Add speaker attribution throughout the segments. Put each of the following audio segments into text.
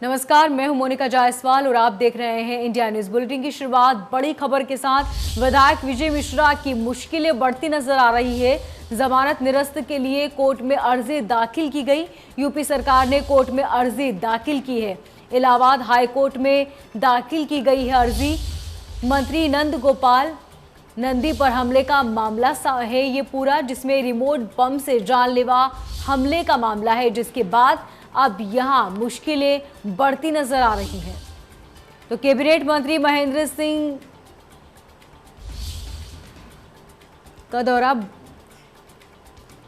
Speaker 1: नमस्कार, मैं हूं मोनिका जायसवाल और आप देख रहे हैं इंडिया न्यूज बुलेटिन की शुरुआत बड़ी खबर के साथ। विधायक विजय मिश्रा की मुश्किलें बढ़ती नजर आ रही है। जमानत निरस्त के लिए कोर्ट में अर्जी दाखिल की गई। यूपी सरकार ने कोर्ट में अर्जी दाखिल की है। इलाहाबाद हाई कोर्ट में दाखिल की गई है अर्जी। मंत्री नंद गोपाल नंदी पर हमले का मामला है ये पूरा, जिसमें रिमोट बम से जानलेवा हमले का मामला है, जिसके बाद अब यहां मुश्किलें बढ़ती नजर आ रही हैं। तो कैबिनेट मंत्री महेंद्र सिंह का दौरा।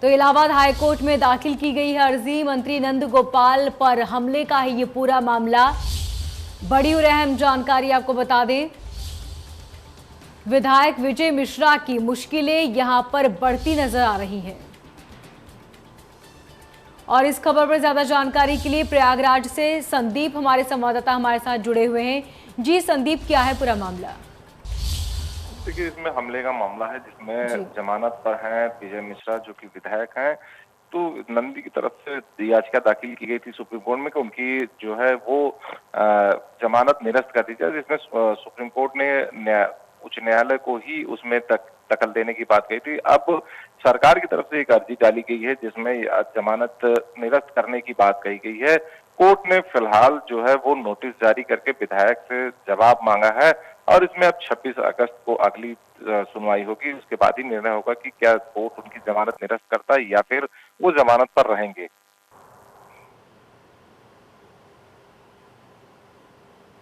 Speaker 1: तो इलाहाबाद हाईकोर्ट में दाखिल की गई है अर्जी। मंत्री नंद गोपाल पर हमले का है ये पूरा मामला। बड़ी और अहम जानकारी आपको बता दें, विधायक विजय मिश्रा की मुश्किलें यहां पर बढ़ती नजर आ रही हैं। और इस खबर पर ज्यादा जानकारी के लिए प्रयागराज से संदीप हमारे संवाददाता हमारे साथ जुड़े हुए हैं। जी संदीप, क्या है पूरा मामला?
Speaker 2: देखिए, इसमें हमले का मामला है जिसमें जमानत पर हैं विजय मिश्रा जो कि विधायक हैं। तो नंदी की तरफ से याचिका दाखिल की गई थी सुप्रीम कोर्ट में कि उनकी जो है वो जमानत निरस्त कर दी जाए, जिसमें सुप्रीम कोर्ट ने उच्च न्यायालय को ही उसमें दखल देने की बात कही थी। अब सरकार की तरफ से एक अर्जी डाली गई है जिसमें जमानत निरस्त करने की बात कही गई है। कोर्ट ने फिलहाल जो है वो नोटिस जारी करके विधायक से जवाब मांगा है और इसमें अब 26 अगस्त को अगली सुनवाई होगी। उसके बाद ही निर्णय होगा कि क्या कोर्ट उनकी जमानत निरस्त करता है या फिर वो जमानत पर रहेंगे।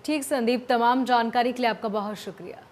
Speaker 1: ठीक संदीप, तमाम जानकारी के लिए आपका बहुत शुक्रिया।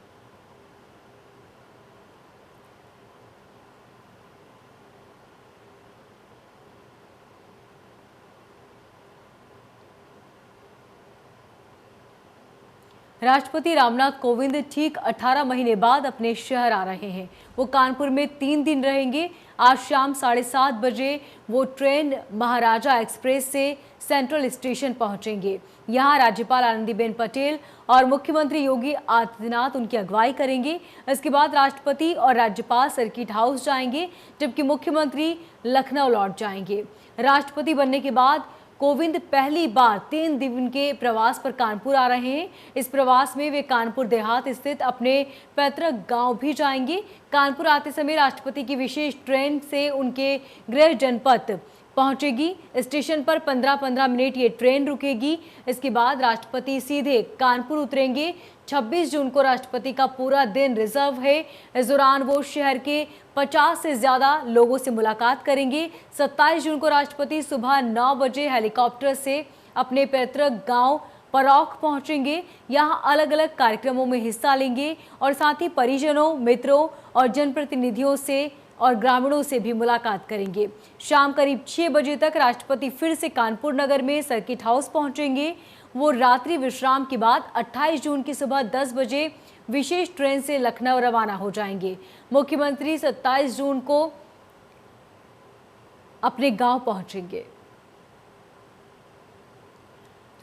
Speaker 1: राष्ट्रपति रामनाथ कोविंद ठीक 18 महीने बाद अपने शहर आ रहे हैं। वो कानपुर में 3 दिन रहेंगे। आज शाम 7:30 बजे वो ट्रेन महाराजा एक्सप्रेस से सेंट्रल स्टेशन पहुंचेंगे। यहां राज्यपाल आनंदीबेन पटेल और मुख्यमंत्री योगी आदित्यनाथ उनकी अगुवाई करेंगे। इसके बाद राष्ट्रपति और राज्यपाल सर्किट हाउस जाएंगे, जबकि मुख्यमंत्री लखनऊ लौट जाएंगे। राष्ट्रपति बनने के बाद कोविंद पहली बार 3 दिन के प्रवास पर कानपुर आ रहे हैं। इस प्रवास में वे कानपुर देहात स्थित अपने पैतृक गांव भी जाएंगे। कानपुर आते समय राष्ट्रपति की विशेष ट्रेन से उनके गृह जनपद पहुंचेगी। स्टेशन पर 15-15 मिनट ये ट्रेन रुकेगी। इसके बाद राष्ट्रपति सीधे कानपुर उतरेंगे। 26 जून को राष्ट्रपति का पूरा दिन रिजर्व है। इस दौरान वो शहर के 50 से ज्यादा लोगों से मुलाकात करेंगे। 27 जून को राष्ट्रपति सुबह 9 बजे हेलीकॉप्टर से अपने पैतृक गांव परौख पहुंचेंगे। यहां अलग अलग कार्यक्रमों में हिस्सा लेंगे और साथ ही परिजनों, मित्रों और जनप्रतिनिधियों से और ग्रामीणों से भी मुलाकात करेंगे। शाम करीब 6 बजे तक राष्ट्रपति फिर से कानपुर नगर में सर्किट हाउस पहुंचेंगे। वो रात्रि विश्राम के बाद 28 जून की सुबह 10 बजे विशेष ट्रेन से लखनऊ रवाना हो जाएंगे। मुख्यमंत्री 27 जून को अपने गांव पहुंचेंगे।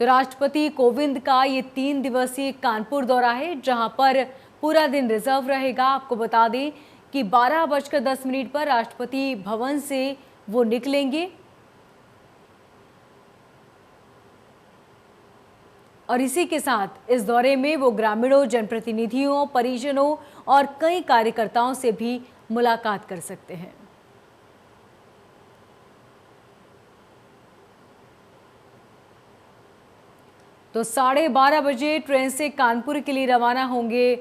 Speaker 1: तो राष्ट्रपति कोविंद का ये 3 दिवसीय कानपुर दौरा है, जहां पर पूरा दिन रिजर्व रहेगा। आपको बता दें कि 12:10 पर राष्ट्रपति भवन से वो निकलेंगे और इसी के साथ इस दौरे में वो ग्रामीणों, जनप्रतिनिधियों, परिजनों और कई कार्यकर्ताओं से भी मुलाकात कर सकते हैं। तो 12:30 बजे ट्रेन से कानपुर के लिए रवाना होंगे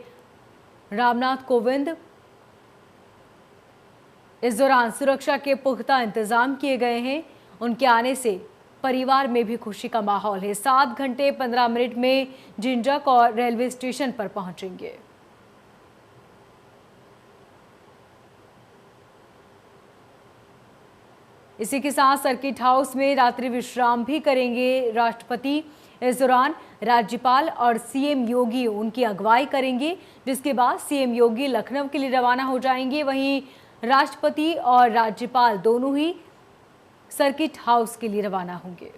Speaker 1: रामनाथ कोविंद। इस दौरान सुरक्षा के पुख्ता इंतजाम किए गए हैं। उनके आने से परिवार में भी खुशी का माहौल है। 7 घंटे 15 मिनट में जिंजक और रेलवे स्टेशन पर पहुंचेंगे। इसी के साथ सर्किट हाउस में रात्रि विश्राम भी करेंगे राष्ट्रपति। इस दौरान राज्यपाल और सीएम योगी उनकी अगुवाई करेंगे, जिसके बाद सीएम योगी लखनऊ के लिए रवाना हो जाएंगे। वहीं राष्ट्रपति और राज्यपाल दोनों ही सर्किट हाउस के लिए रवाना होंगे।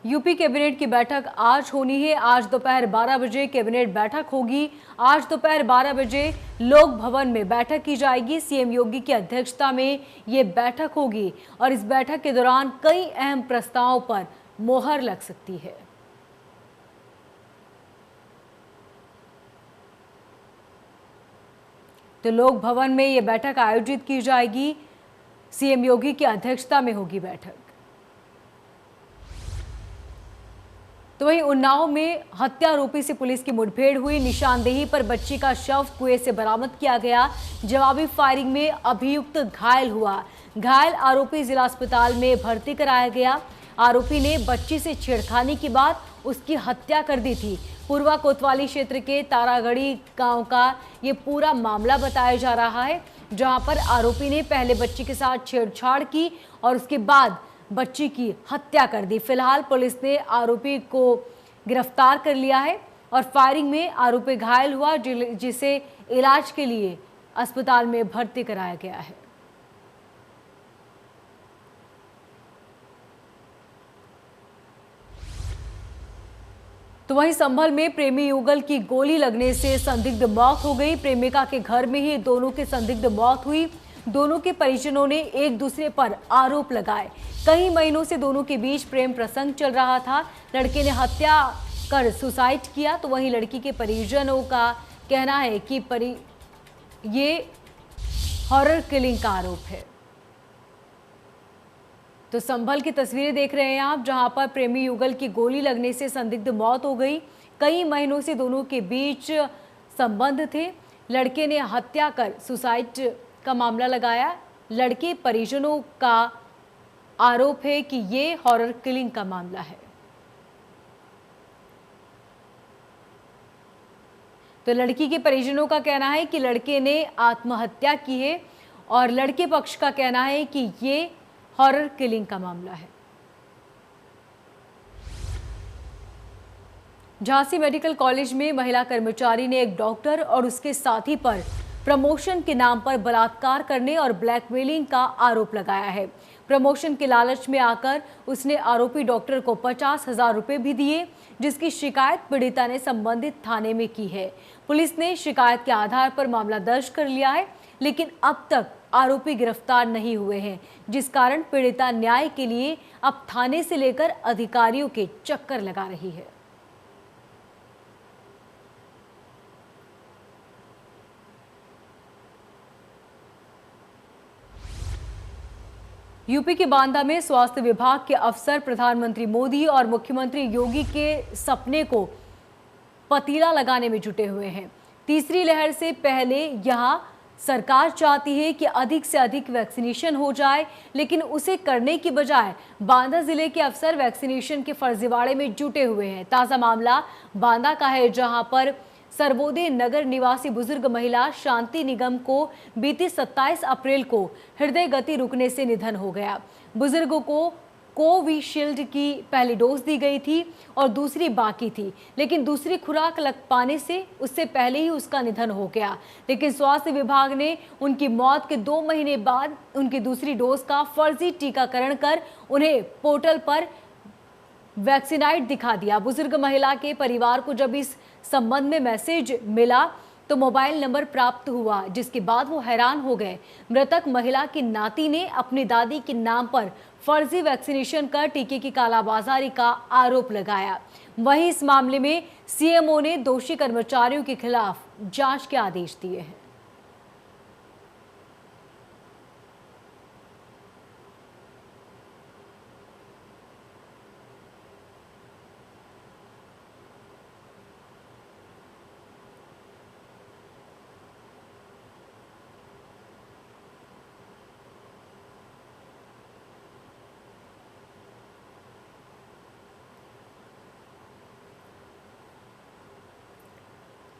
Speaker 1: यूपी कैबिनेट की बैठक आज होनी है। आज दोपहर 12 बजे कैबिनेट बैठक होगी। आज दोपहर 12 बजे लोक भवन में बैठक की जाएगी। सीएम योगी की अध्यक्षता में ये बैठक होगी और इस बैठक के दौरान कई अहम प्रस्तावों पर मोहर लग सकती है। तो लोक भवन में ये बैठक आयोजित की जाएगी। सीएम योगी की अध्यक्षता में होगी बैठक। तो वहीं उन्नाव में हत्या आरोपी से पुलिस की मुठभेड़ हुई। निशानदेही पर बच्ची का शव कुएं से बरामद किया गया। जवाबी फायरिंग में अभियुक्त घायल हुआ। घायल आरोपी जिला अस्पताल में भर्ती कराया गया। आरोपी ने बच्ची से छेड़खानी के बाद उसकी हत्या कर दी थी। पूर्वा कोतवाली क्षेत्र के तारागढ़ी गांव का ये पूरा मामला बताया जा रहा है, जहां पर आरोपी ने पहले बच्ची के साथ छेड़छाड़ की और उसके बाद बच्ची की हत्या कर दी। फिलहाल पुलिस ने आरोपी को गिरफ्तार कर लिया है और फायरिंग में आरोपी घायल हुआ, जिसे इलाज के लिए अस्पताल में भर्ती कराया गया है। तो वहीं संभल में प्रेमी युगल की गोली लगने से संदिग्ध मौत हो गई। प्रेमिका के घर में ही दोनों की संदिग्ध मौत हुई। दोनों के परिजनों ने एक दूसरे पर आरोप लगाए। कई महीनों से दोनों के बीच प्रेम प्रसंग चल रहा था। लड़के ने हत्या कर सुसाइड किया, तो वहीं लड़की के परिजनों का कहना है कि ये हॉरर किलिंग का आरोप है। तो संभल की तस्वीरें देख रहे हैं आप, जहां पर प्रेमी युगल की गोली लगने से संदिग्ध मौत हो गई। कई महीनों से दोनों के बीच संबंध थे। लड़के ने हत्या कर सुसाइड का मामला लगाया। लड़के परिजनों का आरोप है कि ये हॉरर किलिंग का मामला है। तो लड़की के परिजनों का कहना है कि लड़के ने आत्महत्या की है और लड़के पक्ष का कहना है कि ये हॉरर किलिंग का मामला है। झांसी मेडिकल कॉलेज में महिला कर्मचारी ने एक डॉक्टर और उसके साथी पर प्रमोशन के नाम पर बलात्कार करने और ब्लैकमेलिंग का आरोप लगाया है। प्रमोशन के लालच में आकर उसने आरोपी डॉक्टर को 50,000 रुपए भी दिए, जिसकी शिकायत पीड़िता ने संबंधित थाने में की है। पुलिस ने शिकायत के आधार पर मामला दर्ज कर लिया है, लेकिन अब तक आरोपी गिरफ्तार नहीं हुए हैं, जिस कारण पीड़िता न्याय के लिए अब थाने से लेकर अधिकारियों के चक्कर लगा रही है। यूपी के बांदा में स्वास्थ्य विभाग के अफसर प्रधानमंत्री मोदी और मुख्यमंत्री योगी के सपने को पतीला लगाने में जुटे हुए हैं। तीसरी लहर से पहले यहां सरकार चाहती है कि अधिक से अधिक वैक्सीनेशन हो जाए, लेकिन उसे करने की बजाय बांदा जिले के अफसर वैक्सीनेशन के फर्जीवाड़े में जुटे हुए हैं। ताज़ा मामला बांदा का है, जहां पर सर्वोदय नगर निवासी बुजुर्ग महिला शांति निगम को बीती 27 अप्रैल को हृदय गति रुकने से निधन हो गया। बुजुर्ग को कोविशील्ड की पहली डोज दी गई थी और दूसरी बाकी थी, लेकिन दूसरी खुराक लग पाने से उससे पहले ही उसका निधन हो गया। लेकिन स्वास्थ्य विभाग ने उनकी मौत के 2 महीने बाद उनकी दूसरी डोज का फर्जी टीकाकरण कर उन्हें पोर्टल पर वैक्सीनाइट दिखा दिया। बुजुर्ग महिला के परिवार को जब इस संबंध में मैसेज मिला तो मोबाइल नंबर प्राप्त हुआ, जिसके बाद वो हैरान हो गए। मृतक महिला की नाती ने अपनी दादी के नाम पर फर्जी वैक्सीनेशन कर टीके की कालाबाजारी का आरोप लगाया। वहीं इस मामले में सीएमओ ने दोषी कर्मचारियों के खिलाफ जांच के आदेश दिए हैं।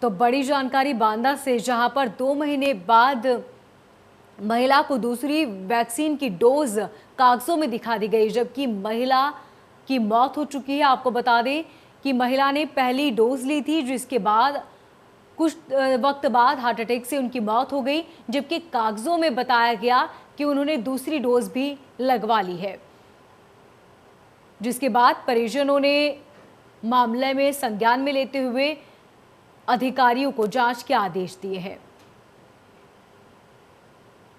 Speaker 1: तो बड़ी जानकारी बांदा से, जहां पर 2 महीने बाद महिला को दूसरी वैक्सीन की डोज कागजों में दिखा दी गई, जबकि महिला की मौत हो चुकी है। आपको बता दें कि महिला ने पहली डोज ली थी, जिसके बाद कुछ वक्त बाद हार्ट अटैक से उनकी मौत हो गई, जबकि कागजों में बताया गया कि उन्होंने दूसरी डोज भी लगवा ली है। जिसके बाद परिजनों ने मामले में संज्ञान में लेते हुए अधिकारियों को जांच के आदेश दिए हैं।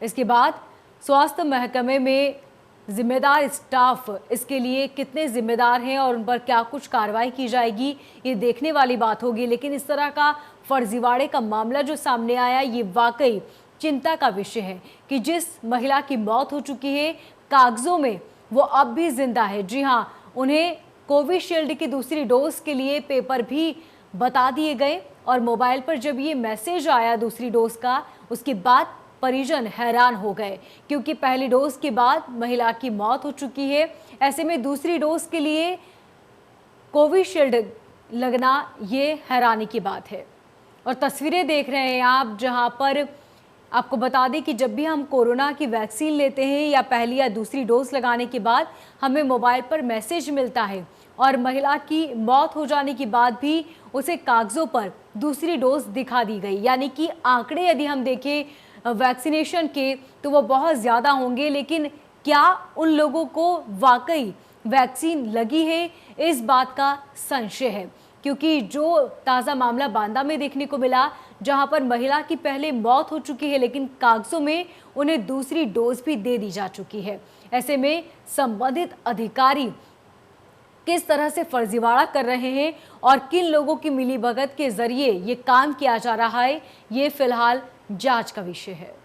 Speaker 1: इसके बाद स्वास्थ्य महकमे में जिम्मेदार स्टाफ इसके लिए कितने जिम्मेदार हैं और उन पर क्या कुछ कार्रवाई की जाएगी, ये देखने वाली बात होगी। लेकिन इस तरह का फर्जीवाड़े का मामला जो सामने आया, ये वाकई चिंता का विषय है कि जिस महिला की मौत हो चुकी है, कागजों में वो अब भी जिंदा है। जी हाँ, उन्हें कोविशील्ड की दूसरी डोज के लिए पेपर भी बता दिए गए और मोबाइल पर जब ये मैसेज आया दूसरी डोज का, उसके बाद परिजन हैरान हो गए क्योंकि पहली डोज के बाद महिला की मौत हो चुकी है। ऐसे में दूसरी डोज के लिए कोविशील्ड लगना ये हैरानी की बात है। और तस्वीरें देख रहे हैं आप, जहां पर आपको बता दें कि जब भी हम कोरोना की वैक्सीन लेते हैं या पहली या दूसरी डोज लगाने के बाद हमें मोबाइल पर मैसेज मिलता है और महिला की मौत हो जाने के बाद भी उसे कागजों पर दूसरी डोज दिखा दी गई। यानी कि आंकड़े यदि हम देखें वैक्सीनेशन के तो वो बहुत ज़्यादा होंगे, लेकिन क्या उन लोगों को वाकई वैक्सीन लगी है, इस बात का संशय है। क्योंकि जो ताज़ा मामला बांदा में देखने को मिला, जहां पर महिला की पहले मौत हो चुकी है लेकिन कागजों में उन्हें दूसरी डोज भी दे दी जा चुकी है। ऐसे में संबंधित अधिकारी किस तरह से फर्जीवाड़ा कर रहे हैं और किन लोगों की मिलीभगत के जरिए ये काम किया जा रहा है, ये फिलहाल जांच का विषय है।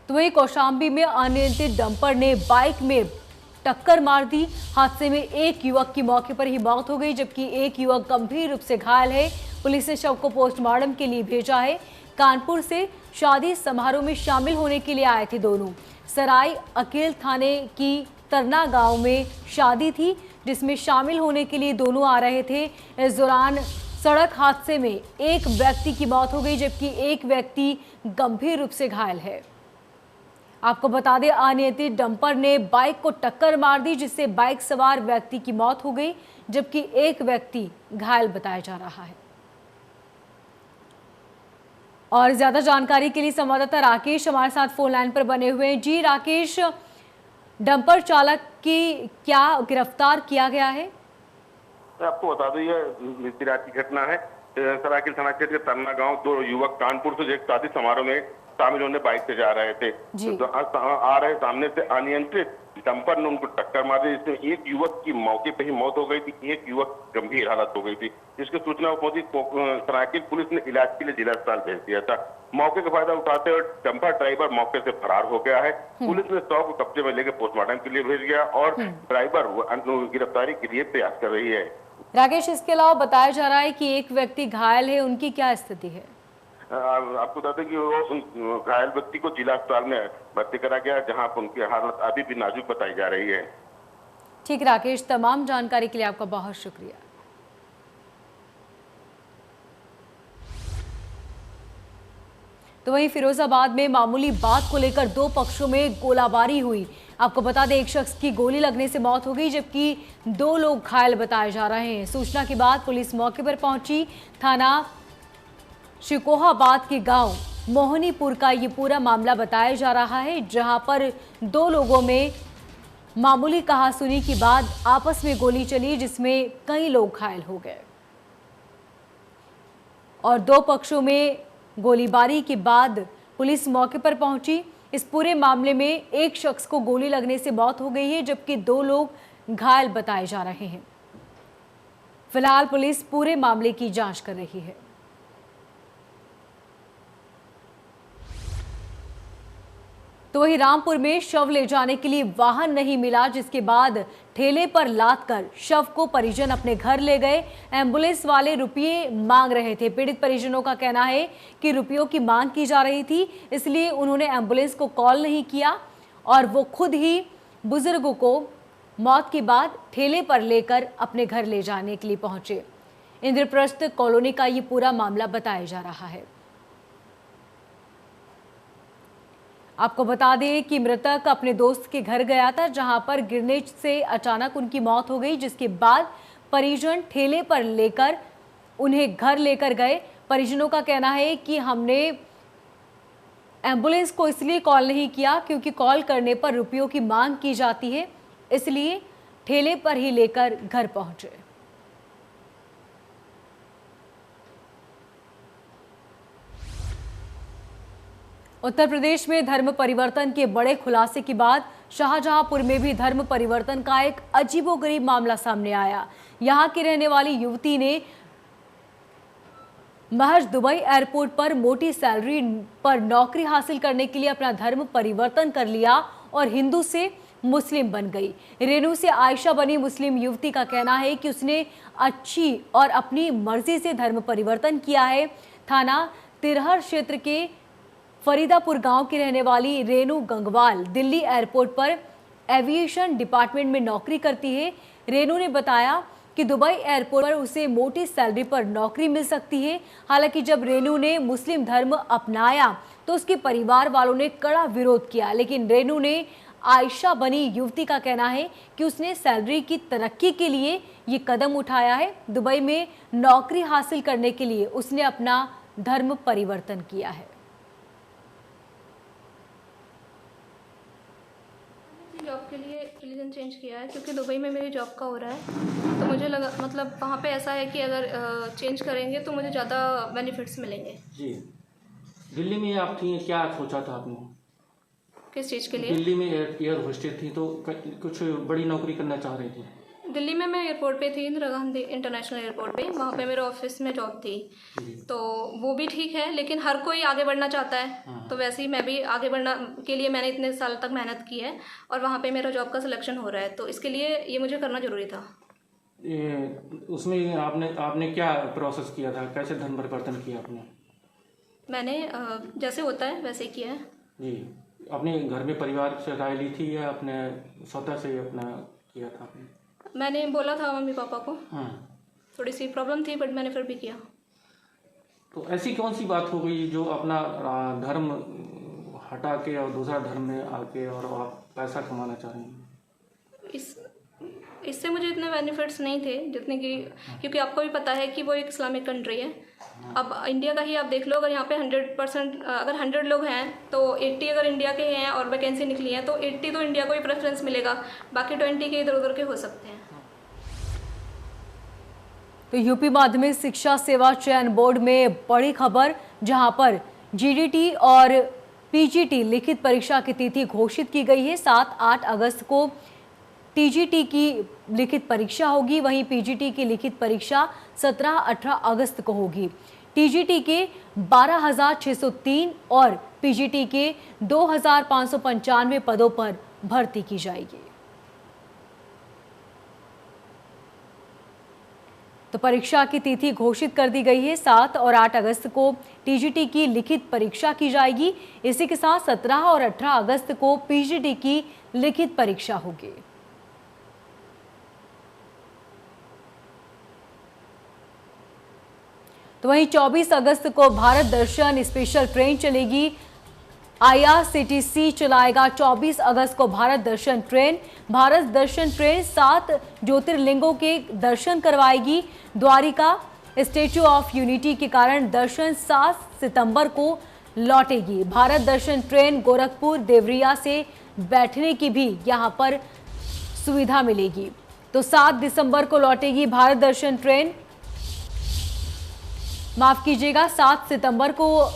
Speaker 1: तो वही कौशाम्बी में अनियंत्रित डंपर ने बाइक में टक्कर मार दी। हादसे में एक युवक की मौके पर ही मौत हो गई, जबकि एक युवक गंभीर रूप से घायल है। पुलिस ने शव को पोस्टमार्टम के लिए भेजा है। कानपुर से शादी समारोह में शामिल होने के लिए आए थे दोनों। सराय अकेल थाने की तरना गांव में शादी थी, जिसमें शामिल होने के लिए दोनों आ रहे थे। इस दौरान सड़क हादसे में एक व्यक्ति की मौत हो गई, जबकि एक व्यक्ति गंभीर रूप से घायल है। आपको बता दें, अनियंत्रित डंपर ने बाइक को टक्कर मार दी, जिससे बाइक सवार व्यक्ति की मौत हो गई, जबकि एक व्यक्ति घायल बताया जा रहा है। और ज्यादा जानकारी के लिए संवाददाता राकेश हमारे साथ फोन लाइन पर बने हुए हैं। जी राकेश, डंपर चालक की क्या गिरफ्तार किया गया है?
Speaker 3: आपको बता दो, ये बीती रात की घटना है। सरायकेल थाना क्षेत्र के तरना गांव, दो युवक कानपुर से एक शादी समारोह में शामिल होने बाइक से जा रहे थे। तो आ रहे सामने से अनियंत्रित डंपर ने उनको टक्कर मार दी, जिसमें एक युवक की मौके पर ही मौत हो गई थी, एक युवक गंभीर हालत हो गई थी। जिसकी सूचना पहुंची सरायकेल पुलिस ने इलाज के लिए जिला अस्पताल भेज दिया था। मौके का फायदा उठाते हुए डंपर ड्राइवर मौके से फरार हो गया है। पुलिस ने शव को कब्जे में लेकर पोस्टमार्टम के लिए भेज गया और ड्राइवर गिरफ्तारी के लिए प्रयास कर रही है।
Speaker 1: राकेश, इसके अलावा बताया जा रहा है कि एक व्यक्ति घायल है, उनकी क्या स्थिति है?
Speaker 3: आपको बता दें कि वो घायल व्यक्ति को जिला अस्पताल में भर्ती करा गया, जहां पर उनकी हालत अभी भी नाजुक बताई जा रही है।
Speaker 1: ठीक राकेश, तमाम जानकारी के लिए आपका बहुत शुक्रिया। तो वहीं फिरोजाबाद में मामूली बात को लेकर दो पक्षों में गोलाबारी हुई। आपको बता दें, एक शख्स की गोली लगने से मौत हो गई, जबकि दो लोग घायल बताए जा रहे हैं। सूचना के बाद पुलिस मौके पर पहुंची। थाना शिकोहाबाद के गांव मोहनीपुर का ये पूरा मामला बताया जा रहा है, जहां पर दो लोगों में मामूली कहासुनी के बाद आपस में गोली चली, जिसमें कई लोग घायल हो गए। और दो पक्षों में गोलीबारी के बाद पुलिस मौके पर पहुंची। इस पूरे मामले में एक शख्स को गोली लगने से मौत हो गई है, जबकि दो लोग घायल बताए जा रहे हैं। फिलहाल पुलिस पूरे मामले की जांच कर रही है। तो वहीं रामपुर में शव ले जाने के लिए वाहन नहीं मिला, जिसके बाद ठेले पर लाद कर शव को परिजन अपने घर ले गए। एम्बुलेंस वाले रुपये मांग रहे थे। पीड़ित परिजनों का कहना है कि रुपयों की मांग की जा रही थी, इसलिए उन्होंने एम्बुलेंस को कॉल नहीं किया और वो खुद ही बुजुर्गों को मौत के बाद ठेले पर लेकर अपने घर ले जाने के लिए पहुंचे। इंद्रप्रस्थ कॉलोनी का ये पूरा मामला बताया जा रहा है। आपको बता दें कि मृतक अपने दोस्त के घर गया था, जहां पर गिरने से अचानक उनकी मौत हो गई, जिसके बाद परिजन ठेले पर लेकर उन्हें घर लेकर गए। परिजनों का कहना है कि हमने एम्बुलेंस को इसलिए कॉल नहीं किया क्योंकि कॉल करने पर रुपयों की मांग की जाती है, इसलिए ठेले पर ही लेकर घर पहुंचे। उत्तर प्रदेश में धर्म परिवर्तन के बड़े खुलासे के बाद शाहजहांपुर में भी धर्म परिवर्तन का एक अजीबोगरीब मामला सामने आया। यहां की रहने वाली युवती ने महज दुबई एयरपोर्ट पर मोटी सैलरी पर नौकरी हासिल करने के लिए अपना धर्म परिवर्तन कर लिया और हिंदू से मुस्लिम बन गई। रेनू से आयशा बनी मुस्लिम युवती का कहना है कि उसने अच्छी और अपनी मर्जी से धर्म परिवर्तन किया है। थाना तिरहर क्षेत्र के फरीदापुर गांव की रहने वाली रेनू गंगवाल दिल्ली एयरपोर्ट पर एविएशन डिपार्टमेंट में नौकरी करती है। रेनू ने बताया कि दुबई एयरपोर्ट पर उसे मोटी सैलरी पर नौकरी मिल सकती है। हालांकि जब रेनू ने मुस्लिम धर्म अपनाया तो उसके परिवार वालों ने कड़ा विरोध किया, लेकिन रेनू ने आयशा बनी युवती का कहना है कि उसने सैलरी की तरक्की के लिए ये कदम उठाया है। दुबई में नौकरी हासिल करने के लिए उसने अपना धर्म परिवर्तन किया है।
Speaker 4: जॉब के लिए रिलीजन चेंज किया है क्योंकि दुबई में मेरी जॉब का हो रहा है, तो मुझे लगा मतलब वहाँ पे ऐसा है कि अगर चेंज करेंगे तो मुझे ज़्यादा बेनिफिट्स मिलेंगे।
Speaker 5: जी, दिल्ली में आप थी, क्या सोचा था आपने?
Speaker 4: किस चीज़ के लिए?
Speaker 5: दिल्ली में एयर होस्टेस थी तो कुछ बड़ी नौकरी करना चाह रही थी।
Speaker 4: दिल्ली में मैं एयरपोर्ट पे थी, इंदिरा गांधी इंटरनेशनल एयरपोर्ट पे, वहाँ पे मेरे ऑफिस में जॉब थी। तो वो भी ठीक है, लेकिन हर कोई आगे बढ़ना चाहता है, तो वैसे ही मैं भी आगे बढ़ना के लिए मैंने इतने साल तक मेहनत की है और वहाँ पे मेरा जॉब का सिलेक्शन हो रहा है, तो इसके लिए ये मुझे करना ज़रूरी था।
Speaker 5: उसमें आपने क्या प्रोसेस किया था, कैसे धर्म परिवर्तन किया आपने?
Speaker 4: मैंने जैसे होता है वैसे ही किया है।
Speaker 5: जी, अपने घर में परिवार से राय ली थी या अपने स्वतः से अपना किया था आपने?
Speaker 4: मैंने बोला था मम्मी पापा को, थोड़ी सी प्रॉब्लम थी बट मैंने फिर भी किया।
Speaker 5: तो ऐसी कौन सी बात हो गई जो अपना धर्म हटा के और दूसरा धर्म में आके और आप पैसा कमाना चाह रहे हैं?
Speaker 4: इससे मुझे इतने बेनिफिट्स नहीं थे जितने कि, क्योंकि आपको भी पता है कि वो एक इस्लामिक कंट्री है। अब इंडिया का ही आप देख लो, अगर यहाँ पे 100% अगर 100 लोग हैं तो 80 अगर इंडिया के हैं और वैकेंसी निकली है तो 80 तो इंडिया को ही प्रेफरेंस मिलेगा, बाकी 20 के इधर उधर के हो सकते हैं।
Speaker 1: तो यूपी माध्यमिक शिक्षा सेवा चयन बोर्ड में बड़ी खबर, जहां पर जीडीटी और पीजीटी लिखित परीक्षा की तिथि घोषित की गई है। 7-8 अगस्त को टीजीटी की लिखित परीक्षा होगी, वहीं पीजीटी की लिखित परीक्षा 17-18 अगस्त को होगी। टीजीटी के 12,603 और पीजीटी के 2,595 पदों पर भर्ती की जाएगी। तो परीक्षा की तिथि घोषित कर दी गई है। 7 और 8 अगस्त को टीजीटी की लिखित परीक्षा की जाएगी। इसी के साथ 17 और 18 अगस्त को पीजीटी की लिखित परीक्षा होगी। तो वहीं 24 अगस्त को भारत दर्शन स्पेशल ट्रेन चलेगी। IRCTC चलाएगा 24 अगस्त को भारत दर्शन ट्रेन। भारत दर्शन ट्रेन 7 ज्योतिर्लिंगों के दर्शन करवाएगी। द्वारिका, स्टैच्यू ऑफ यूनिटी के कारण दर्शन 7 सितंबर को लौटेगी। भारत दर्शन ट्रेन गोरखपुर देवरिया से बैठने की भी यहां पर सुविधा मिलेगी। तो 7 दिसंबर को लौटेगी भारत दर्शन ट्रेन, माफ कीजिएगा 7 सितंबर को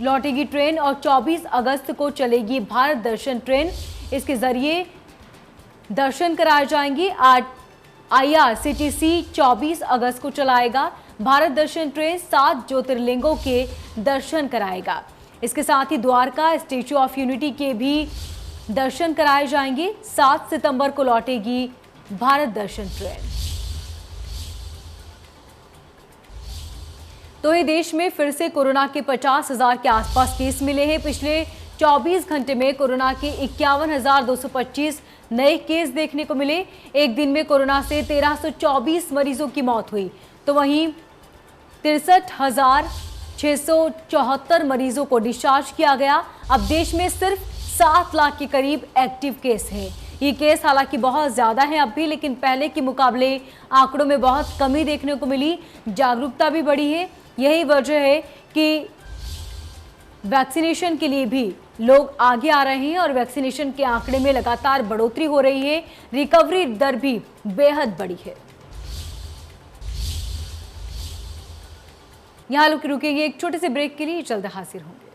Speaker 1: लौटेगी ट्रेन और 24 अगस्त को चलेगी भारत दर्शन ट्रेन। इसके जरिए दर्शन कराए जाएंगे। IRCTC 24 अगस्त को चलाएगा भारत दर्शन ट्रेन, 7 ज्योतिर्लिंगों के दर्शन कराएगा। इसके साथ ही द्वारका, स्टैच्यू ऑफ यूनिटी के भी दर्शन कराए जाएंगे। 7 सितंबर को लौटेगी भारत दर्शन ट्रेन। तो ये देश में फिर से कोरोना के 50,000 के आसपास केस मिले हैं। पिछले 24 घंटे में कोरोना के 51,225 नए केस देखने को मिले। एक दिन में कोरोना से 1324 मरीजों की मौत हुई, तो वहीं 63,674 मरीजों को डिस्चार्ज किया गया। अब देश में सिर्फ 7 लाख के करीब एक्टिव केस हैं। ये केस हालांकि बहुत ज़्यादा है अब भी, लेकिन पहले के मुकाबले आंकड़ों में बहुत कमी देखने को मिली। जागरूकता भी बढ़ी है। यही वजह है कि वैक्सीनेशन के लिए भी लोग आगे आ रहे हैं और वैक्सीनेशन के आंकड़े में लगातार बढ़ोतरी हो रही है। रिकवरी दर भी बेहद बड़ी है। यहां रुकेंगे एक छोटे से ब्रेक के लिए, जल्द हाजिर होंगे।